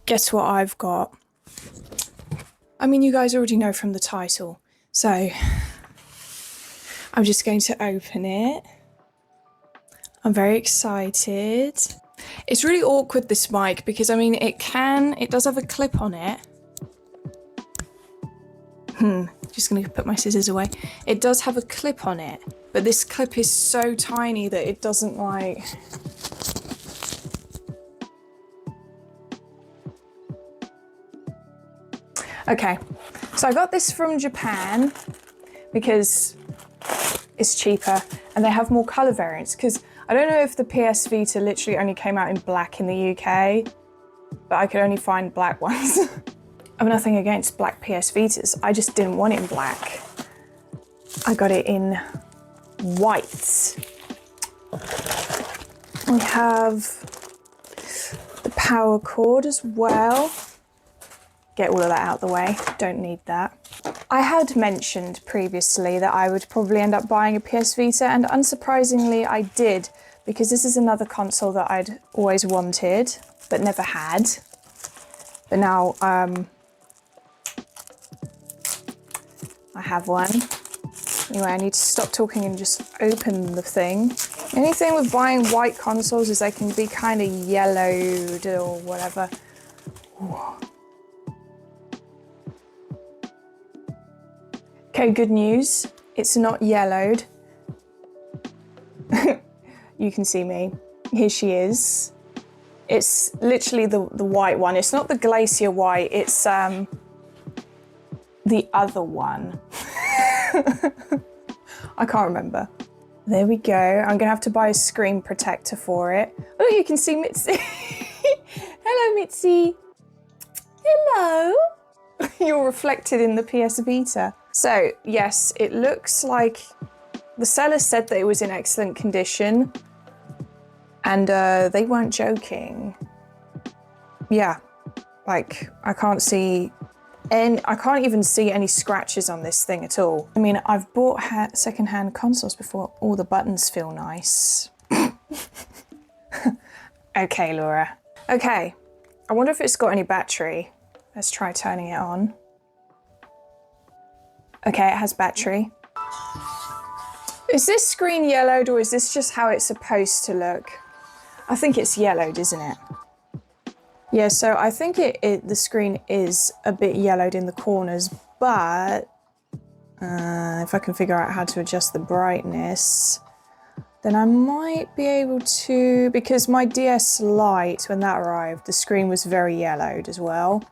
guess what I've got? I mean, you guys already know from the title, so I'm just going to open it. I'm very excited. It's really awkward, this mic, because I mean, it does have a clip on it. Just gonna put my scissors away. It does have a clip on it, but this clip is so tiny that it doesn't like... Okay, so I got this from Japan because it's cheaper and they have more colour variants, because I don't know if the PS Vita literally only came out in black in the UK, but I could only find black ones. I've nothing against black PS Vitas, I just didn't want it in black. I got it in white. We have the power cord as well. Get all of that out of the way, don't need that. I had mentioned previously that I would probably end up buying a PS Vita, and unsurprisingly I did, because this is another console that I'd always wanted, but never had. But now, I have one. Anyway, I need to stop talking and just open the thing. The only thing with buying white consoles is they can be kind of yellowed or whatever. Ooh. Okay, good news. It's not yellowed. You can see me. Here she is. It's literally the white one. It's not the glacier white, it's the other one. I can't remember. There we go. I'm gonna have to buy a screen protector for it. Oh, you can see Mitzi. Hello, Mitzi. Hello. You're reflected in the PS Vita. So yes, it looks like the seller said that it was in excellent condition, and they weren't joking. Yeah, like I can't even see any scratches on this thing at all. I mean, I've bought second-hand consoles before. All the buttons feel nice. Okay, Laura. Okay, I wonder if it's got any battery. Let's try turning it on. Okay, it has battery. Is this screen yellowed, or is this just how it's supposed to look? I think it's yellowed, isn't it? Yeah, so I think the screen is a bit yellowed in the corners, but if I can figure out how to adjust the brightness, then I might be able to, because my DS Lite, when that arrived, the screen was very yellowed as well.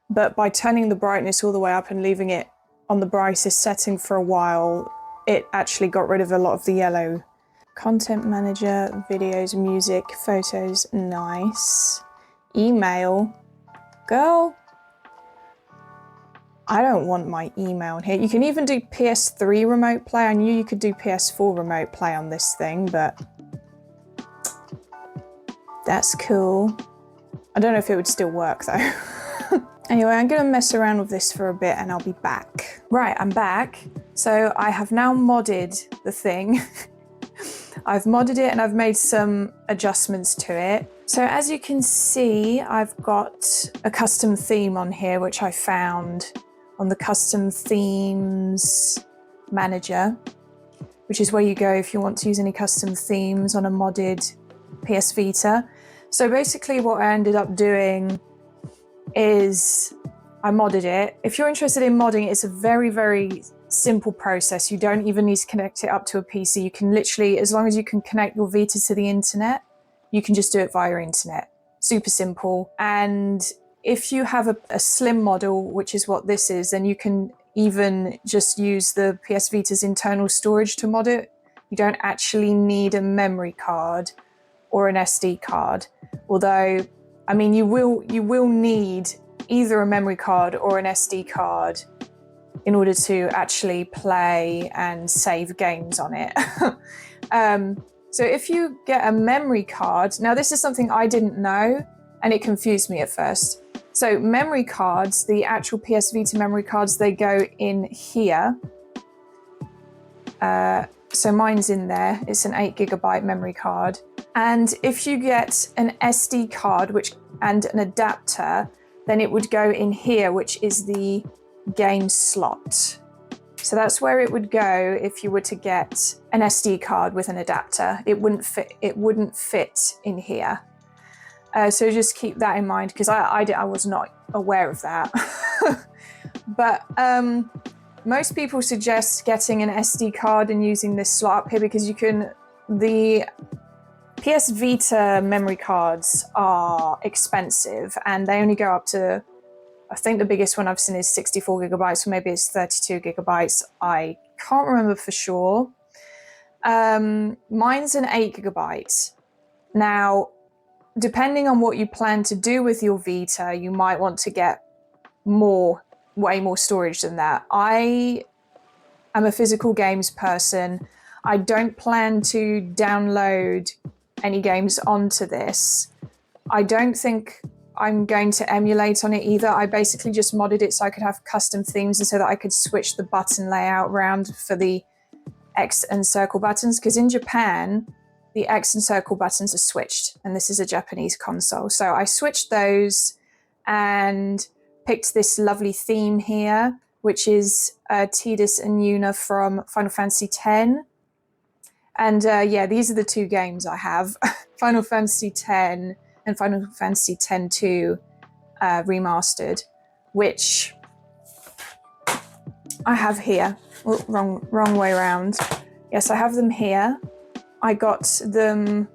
But by turning the brightness all the way up and leaving it on the brightest setting for a while, it actually got rid of a lot of the yellow. Content manager, videos, music, photos, nice. Email, girl, I don't want my email in here. You can even do PS3 remote play. I knew you could do PS4 remote play on this thing, but that's cool. I don't know if it would still work though. Anyway, I'm gonna mess around with this for a bit and I'll be back. Right, I'm back. So I have now modded the thing. I've modded it and I've made some adjustments to it. So as you can see, I've got a custom theme on here, which I found on the custom themes manager, which is where you go if you want to use any custom themes on a modded PS Vita. So basically what I ended up doing is I modded it. If you're interested in modding, it's a very, very simple process. You don't even need to connect it up to a PC. You can literally, as long as you can connect your Vita to the internet, you can just do it via internet. Super simple. And if you have a slim model, which is what this is, then you can even just use the PS Vita's internal storage to mod it. You don't actually need a memory card or an SD card. Although, I mean, you will need either a memory card or an SD card in order to actually play and save games on it. So if you get a memory card, now this is something I didn't know and it confused me at first. So memory cards, the actual PS Vita memory cards, they go in here. So mine's in there, it's an 8GB memory card. And if you get an SD card and an adapter, then it would go in here, which is the game slot. So that's where it would go if you were to get an SD card with an adapter. It wouldn't fit in here. So just keep that in mind, because I was not aware of that. But most people suggest getting an SD card and using this slot up here, because the PS Vita memory cards are expensive and they only go up to, I think the biggest one I've seen is 64 gigabytes, or maybe it's 32 gigabytes. I can't remember for sure. Mine's an 8 gigabyte. Now, depending on what you plan to do with your Vita, you might want to get way more storage than that. I am a physical games person. I don't plan to download any games onto this. I don't think I'm going to emulate on it either. I basically just modded it so I could have custom themes and so that I could switch the button layout around for the X and circle buttons, because in Japan, the X and circle buttons are switched, and this is a Japanese console. So I switched those and picked this lovely theme here, which is Tidus and Yuna from Final Fantasy X. And yeah, these are the two games I have, Final Fantasy X and Final Fantasy X-2 remastered, which I have here. Oh, wrong way around. Yes, I have them here. I got them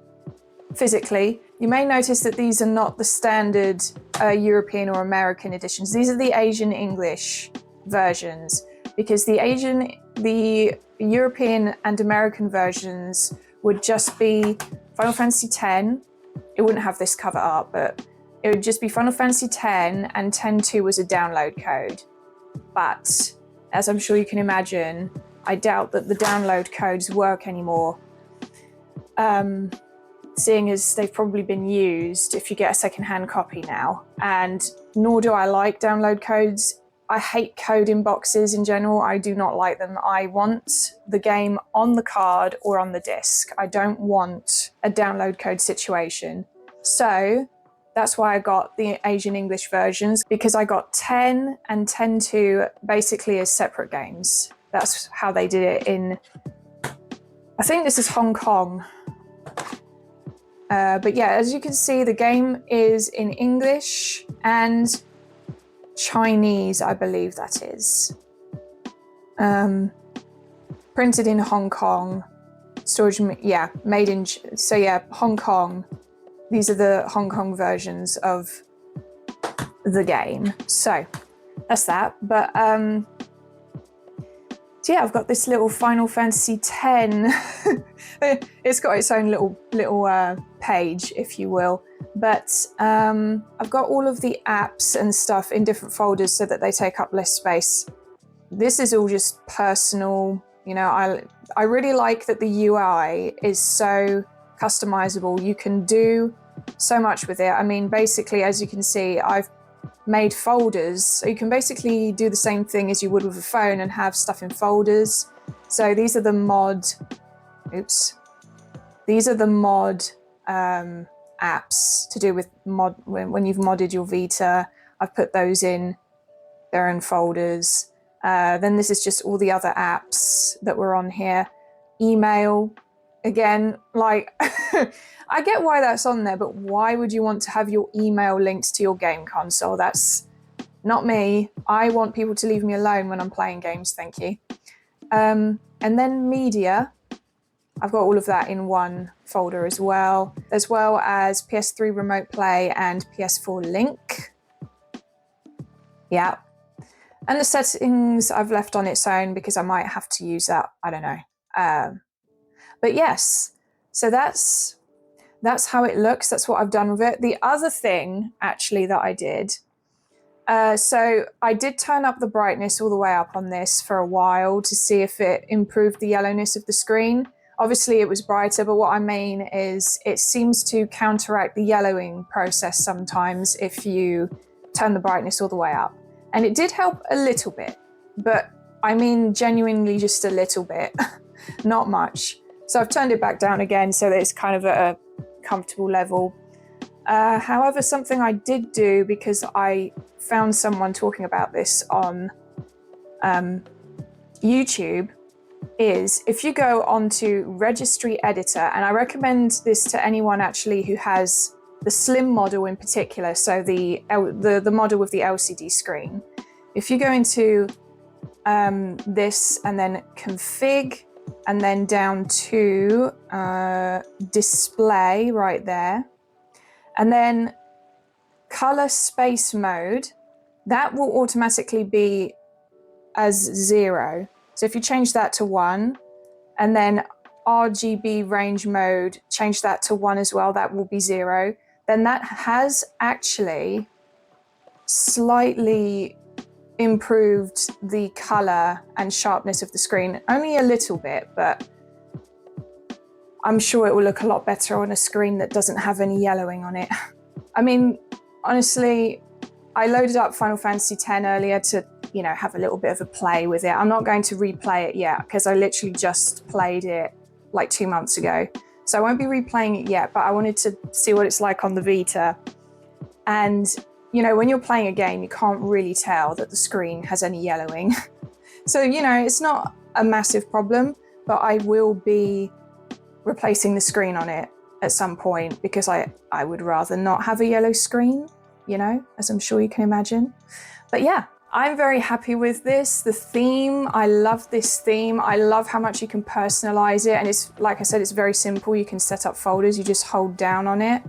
physically. You may notice that these are not the standard European or American editions. These are the Asian English versions, because the European and American versions would just be Final Fantasy X. It wouldn't have this cover art, but it would just be Final Fantasy X, and X-2 was a download code. But as I'm sure you can imagine, I doubt that the download codes work anymore, seeing as they've probably been used if you get a secondhand copy now. And nor do I like download codes. I hate code in boxes in general. I do not like them. I want the game on the card or on the disc. I don't want a download code situation. So that's why I got the Asian English versions, because I got 10 and 10-2 basically as separate games. That's how they did it in, I think this is Hong Kong. But yeah, as you can see, the game is in English and Chinese, I believe that is. Printed in Hong Kong. Storage, yeah, made in, so yeah, Hong Kong. These are the Hong Kong versions of the game. So that's that. But so yeah, I've got this little Final Fantasy X. It's got its own little page, if you will. But I've got all of the apps and stuff in different folders so that they take up less space. This is all just personal. You know, I really like that the UI is so customizable. You can do so much with it. I mean, basically, as you can see, I've made folders. So you can basically do the same thing as you would with a phone and have stuff in folders. So these are the mod, these are the mod apps to do with mod when you've modded your Vita. I've put those in their own folders. Then this is just all the other apps that were on here. Email, again, like, I get why that's on there, but why would you want to have your email linked to your game console? That's not me. I want people to leave me alone when I'm playing games, thank you. And then media. I've got all of that in one folder as well as PS3 Remote Play and PS4 Link. Yeah. And the settings I've left on its own because I might have to use that. I don't know. But yes, so that's how it looks. That's what I've done with it. The other thing, actually, that I did, so I did turn up the brightness all the way up on this for a while to see if it improved the yellowness of the screen. Obviously, it was brighter, but what I mean is it seems to counteract the yellowing process sometimes if you turn the brightness all the way up. And it did help a little bit, but I mean genuinely just a little bit, not much. So I've turned it back down again so that it's kind of at a comfortable level. However, something I did do, because I found someone talking about this on YouTube, is if you go onto Registry Editor, and I recommend this to anyone actually who has the slim model in particular, so the model with the LCD screen. If you go into this and then config, and then down to display right there, and then color space mode, that will automatically be as 0. So if you change that to 1, and then RGB range mode, change that to 1 as well, that will be 0. Then that has actually slightly improved the color and sharpness of the screen. Only a little bit, but I'm sure it will look a lot better on a screen that doesn't have any yellowing on it. I mean, honestly, I loaded up Final Fantasy X earlier to, you know, have a little bit of a play with it. I'm not going to replay it yet because I literally just played it like 2 months ago. So I won't be replaying it yet, but I wanted to see what it's like on the Vita. And, you know, when you're playing a game, you can't really tell that the screen has any yellowing. So, you know, it's not a massive problem, but I will be replacing the screen on it at some point because I would rather not have a yellow screen, you know, as I'm sure you can imagine. But yeah, I'm very happy with this. The theme, I love this theme. I love how much you can personalize it. And it's, like I said, it's very simple. You can set up folders. You just hold down on it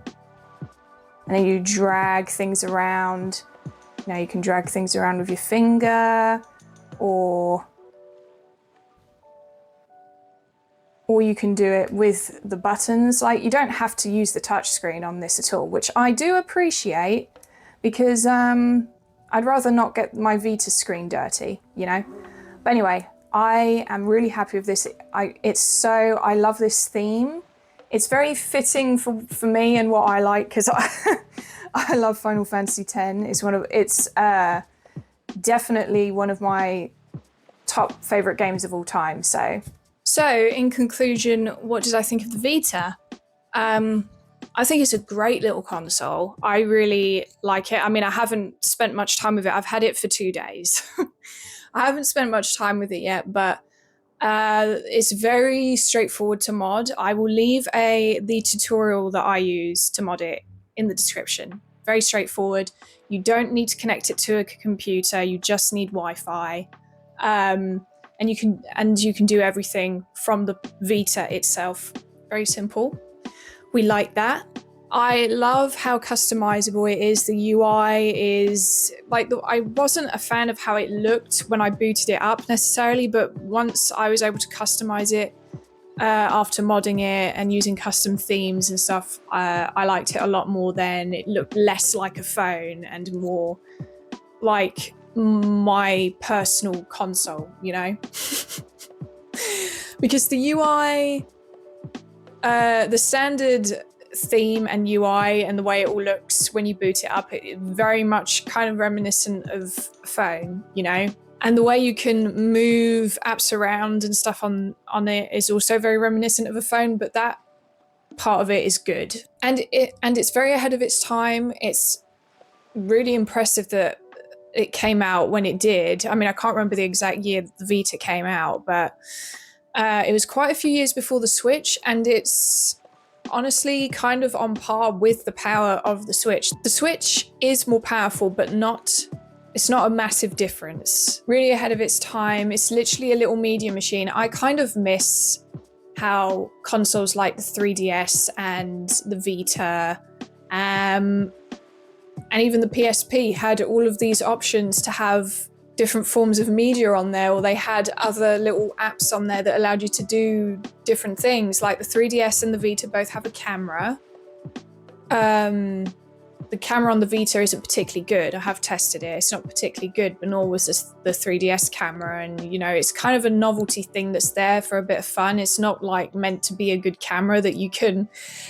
and then you drag things around. You know, you can drag things around with your finger, or you can do it with the buttons. Like, you don't have to use the touch screen on this at all, which I do appreciate because I'd rather not get my Vita screen dirty, you know? But anyway, I am really happy with this. I love this theme. It's very fitting for me and what I like, because I love Final Fantasy X. It's definitely one of my top favorite games of all time. So in conclusion, what did I think of the Vita? I think it's a great little console. I really like it. I mean, I haven't spent much time with it. I've had it for 2 days. I haven't spent much time with it yet, but it's very straightforward to mod. I will leave the tutorial that I use to mod it in the description. Very straightforward. You don't need to connect it to a computer. You just need Wi-Fi. And you can do everything from the Vita itself. Very simple. We like that. I love how customizable it is. The UI is like, I wasn't a fan of how it looked when I booted it up necessarily, but once I was able to customize it after modding it and using custom themes and stuff, I liked it a lot more. Then it looked less like a phone and more like my personal console, you know? Because the UI, the standard theme and UI and the way it all looks when you boot it up, it very much kind of reminiscent of a phone, you know? And the way you can move apps around and stuff on it is also very reminiscent of a phone, but that part of it is good. And it's very ahead of its time. It's really impressive that it came out when it did. I mean, I can't remember the exact year that the Vita came out, but it was quite a few years before the Switch, and it's honestly kind of on par with the power of the Switch. The Switch is more powerful, but it's not a massive difference. Really ahead of its time. It's literally a little media machine. I kind of miss how consoles like the 3DS and the Vita, and even the PSP had all of these options to have different forms of media on there, or they had other little apps on there that allowed you to do different things. Like the 3DS and the Vita both have a camera. The camera on the Vita isn't particularly good. I have tested it. It's not particularly good, but nor was the 3DS camera. And, you know, it's kind of a novelty thing that's there for a bit of fun. It's not like meant to be a good camera that you can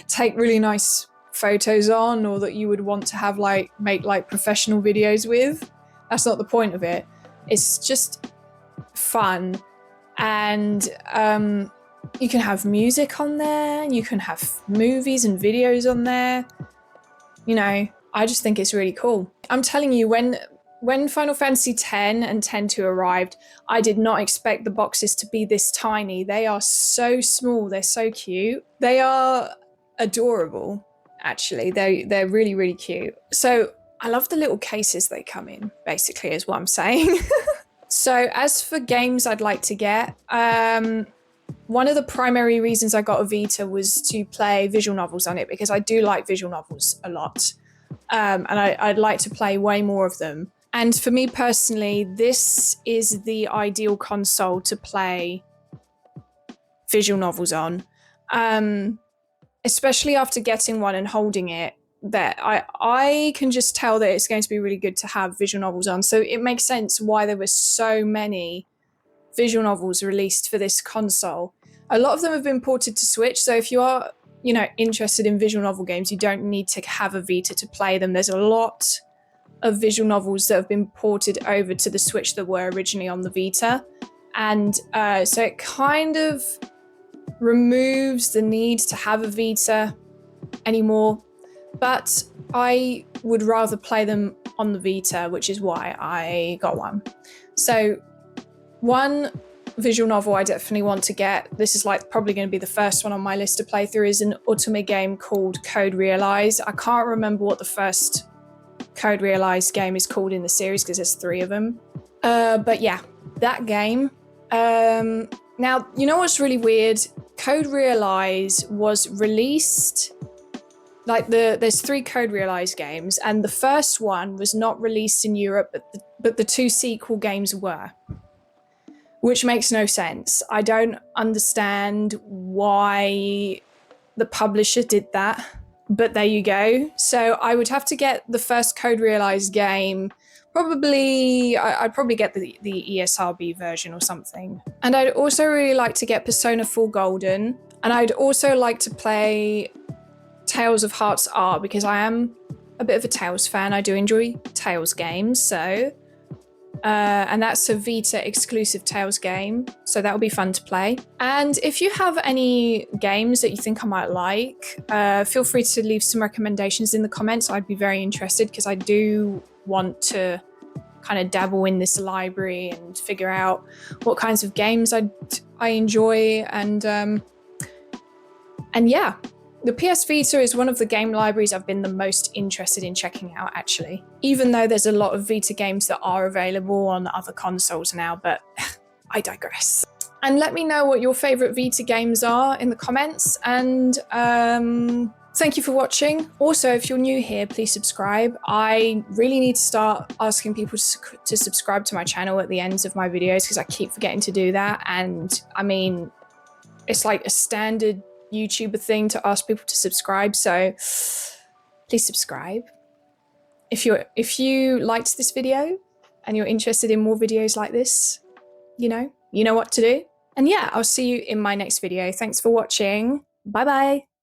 take really nice photos on, or that you would want to have make professional videos with. That's not the point of it. It's just fun. And You can have music on there, you can have movies and videos on there. You know, I just think it's really cool. I'm telling you, when Final Fantasy X and X-2 arrived, I did not expect the boxes to be this tiny. They are so small, they're so cute. They are adorable, actually. They're really, really cute. So I love the little cases they come in, basically, is what I'm saying. So as for games I'd like to get, one of the primary reasons I got a Vita was to play visual novels on it, because I do like visual novels a lot. And I'd like to play way more of them. And for me personally, this is the ideal console to play visual novels on. Especially after getting one and holding it, that I can just tell that it's going to be really good to have visual novels on. So it makes sense why there were so many visual novels released for this console. A lot of them have been ported to Switch, so if you are, you know, interested in visual novel games, you don't need to have a Vita to play them. There's a lot of visual novels that have been ported over to the Switch that were originally on the Vita. And so it kind of removes the need to have a Vita anymore. But I would rather play them on the Vita, which is why I got one. So one visual novel I definitely want to get, this is like probably going to be the first one on my list to play through, is an Otome game called Code Realize. I can't remember what the first Code Realize game is called in the series because there's 3 of them. But yeah, that game. Now, you know what's really weird? Code Realize was released, like there's 3 Code Realize games, and the first one was not released in Europe, but the 2 sequel games were. Which makes no sense. I don't understand why the publisher did that, but there you go. So I would have to get the first Code Realize game. I'd probably get the ESRB version or something. And I'd also really like to get Persona 4 Golden. And I'd also like to play Tales of Hearts R, because I am a bit of a Tales fan. I do enjoy Tales games, so... and that's a Vita exclusive Tales game, so that'll be fun to play. And if you have any games that you think I might like, feel free to leave some recommendations in the comments. I'd be very interested, because I do want to kind of dabble in this library and figure out what kinds of games I enjoy. And yeah, the PS Vita is one of the game libraries I've been the most interested in checking out, actually. Even though there's a lot of Vita games that are available on other consoles now, but I digress. And let me know what your favorite Vita games are in the comments. And thank you for watching. Also, if you're new here, please subscribe. I really need to start asking people to subscribe to my channel at the ends of my videos, because I keep forgetting to do that. And I mean, it's like a standard YouTuber thing to ask people to subscribe, so please subscribe. If you liked this video and you're interested in more videos like this, you know what to do. And yeah, I'll see you in my next video. Thanks for watching. Bye bye.